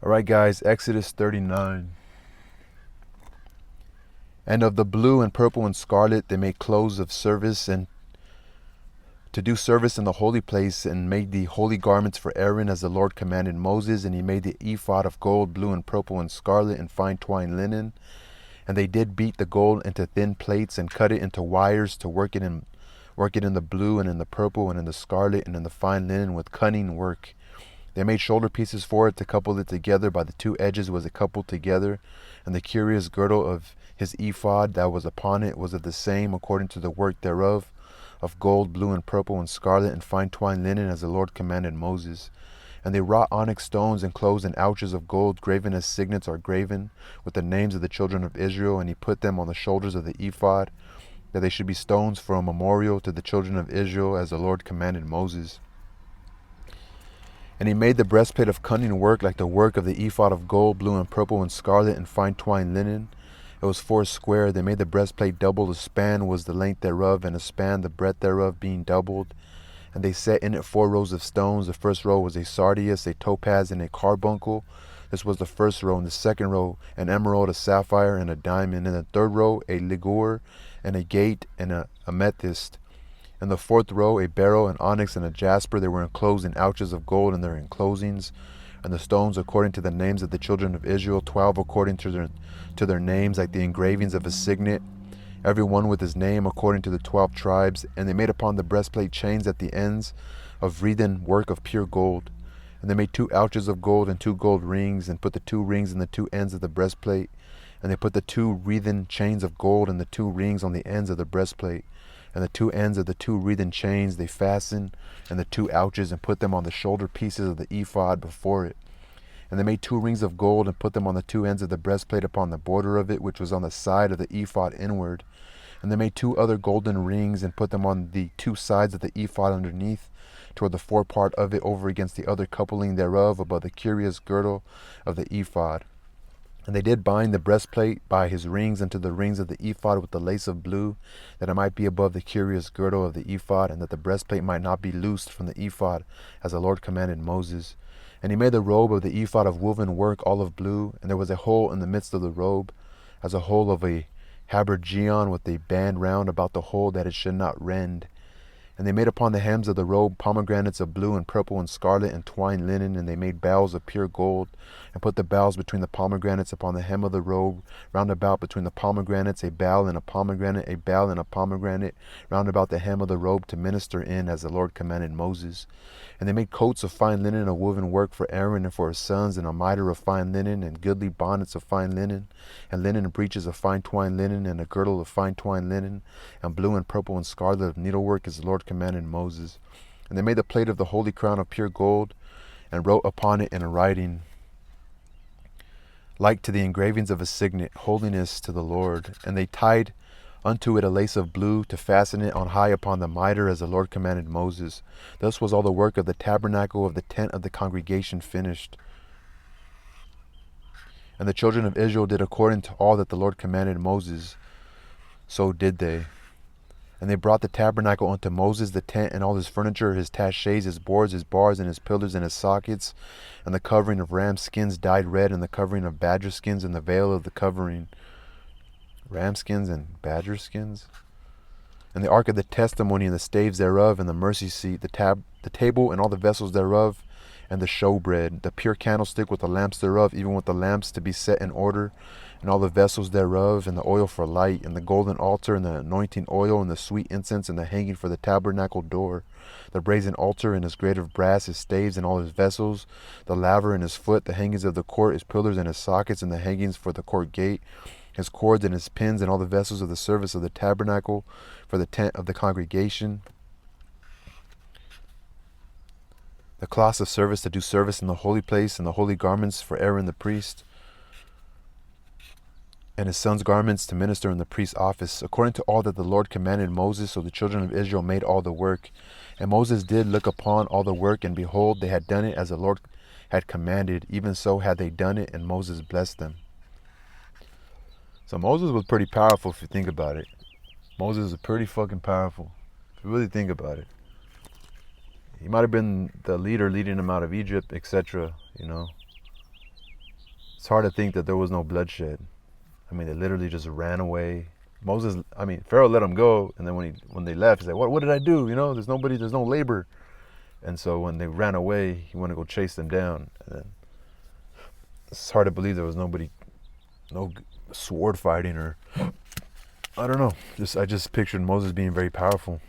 Alright guys, Exodus 39. And of the blue and purple and scarlet they made clothes of service, and to do service in the holy place, and made the holy garments for Aaron as the Lord commanded Moses. And he made the ephod of gold, blue and purple and scarlet, and fine twined linen. And they did beat the gold into thin plates, and cut it into wires, to work it in the blue and in the purple and in the scarlet and in the fine linen with cunning work. They made shoulder pieces for it to couple it together. By the two edges was it coupled together. And the curious girdle of his ephod that was upon it was of the same, according to the work thereof, of gold, blue and purple and scarlet, and fine twined linen, as the Lord commanded Moses. And they wrought onyx stones enclosed in ouches of gold, graven as signets are graven, with the names of the children of Israel. And he put them on the shoulders of the ephod, that they should be stones for a memorial to the children of Israel, as the Lord commanded Moses. And he made the breastplate of cunning work, like the work of the ephod of gold, blue and purple and scarlet, and fine twined linen. It was 4 square. They made the breastplate double. A span was the length thereof, and a span the breadth thereof, being doubled. And they set in it 4 rows of stones. The first row was a sardius, a topaz, and a carbuncle. This was the first row. And the second row, an emerald, a sapphire, and a diamond. And the third row, a ligure, and a agate, and a amethyst. In the fourth row, a beryl, an onyx, and a jasper. They were enclosed in ouches of gold in their enclosings. And the stones according to the names of the children of Israel, 12 according to their names, like the engravings of a signet, every one with his name according to the 12 tribes. And they made upon the breastplate chains at the ends of wreathen work of pure gold. And they made 2 ouches of gold and 2 gold rings, and put the 2 rings in the 2 ends of the breastplate. And they put the 2 wreathen chains of gold and the 2 rings on the ends of the breastplate. And the 2 ends of the 2 wreathen chains they fastened, and the 2 ouches, and put them on the shoulder pieces of the ephod before it. And they made 2 rings of gold, and put them on the 2 ends of the breastplate upon the border of it, which was on the side of the ephod inward. And they made 2 other golden rings, and put them on the 2 sides of the ephod underneath, toward the forepart of it, over against the other coupling thereof, above the curious girdle of the ephod. And they did bind the breastplate by his rings unto the rings of the ephod with the lace of blue, that it might be above the curious girdle of the ephod, and that the breastplate might not be loosed from the ephod, as the Lord commanded Moses. And he made the robe of the ephod of woven work, all of blue, and there was a hole in the midst of the robe, as a hole of a habergeon, with a band round about the hole, that it should not rend. And they made upon the hems of the robe pomegranates of blue and purple and scarlet and twined linen. And they made boughs of pure gold, and put the boughs between the pomegranates upon the hem of the robe, round about between the pomegranates, a bough and a pomegranate, a bough and a pomegranate, round about the hem of the robe, to minister in, as the Lord commanded Moses. And they made coats of fine linen of woven work for Aaron and for his sons, and a mitre of fine linen, and goodly bonnets of fine linen, and linen breeches of fine twined linen, and a girdle of fine twined linen, and blue and purple and scarlet of needlework, as the Lord commanded Moses. And they made the plate of the holy crown of pure gold, and wrote upon it in a writing like to the engravings of a signet, holiness to the Lord. And they tied unto it a lace of blue, to fasten it on high upon the mitre, as the Lord commanded Moses. Thus was all the work of the tabernacle of the tent of the congregation finished. And the children of Israel did according to all that the Lord commanded Moses, so did they. And they brought the tabernacle unto Moses, the tent, and all his furniture, his taches, his boards, his bars, and his pillars, and his sockets, and the covering of ram skins dyed red, and the covering of badger skins, and the veil of the covering. Ram skins and badger skins? And the ark of the testimony, and the staves thereof, and the mercy seat, the table, and all the vessels thereof, and the showbread, the pure candlestick with the lamps thereof, even with the lamps to be set in order, and all the vessels thereof, and the oil for light, and the golden altar, and the anointing oil, and the sweet incense, and the hanging for the tabernacle door, the brazen altar, and his grate of brass, his staves, and all his vessels, the laver and his foot, the hangings of the court, his pillars and his sockets, and the hangings for the court gate, his cords and his pins, and all the vessels of the service of the tabernacle for the tent of the congregation, the cloths of service to do service in the holy place, and the holy garments for Aaron the priest, and his sons' garments to minister in the priest's office, according to all that the Lord commanded Moses. So the children of Israel made all the work. And Moses did look upon all the work, and behold, they had done it as the Lord had commanded. Even so had they done it, and Moses blessed them. So Moses was pretty powerful if you think about it. Moses is pretty fucking powerful, if you really think about it. He might have been the leader leading them out of Egypt, etc., you know. It's hard to think that there was no bloodshed. I mean, they literally just ran away. Pharaoh let them go, and then when they left, he said, "What did I do? You know, there's nobody, there's no labor." And so when they ran away, he went to go chase them down. And then it's hard to believe there was nobody, no sword fighting, or I don't know. I just pictured Moses being very powerful.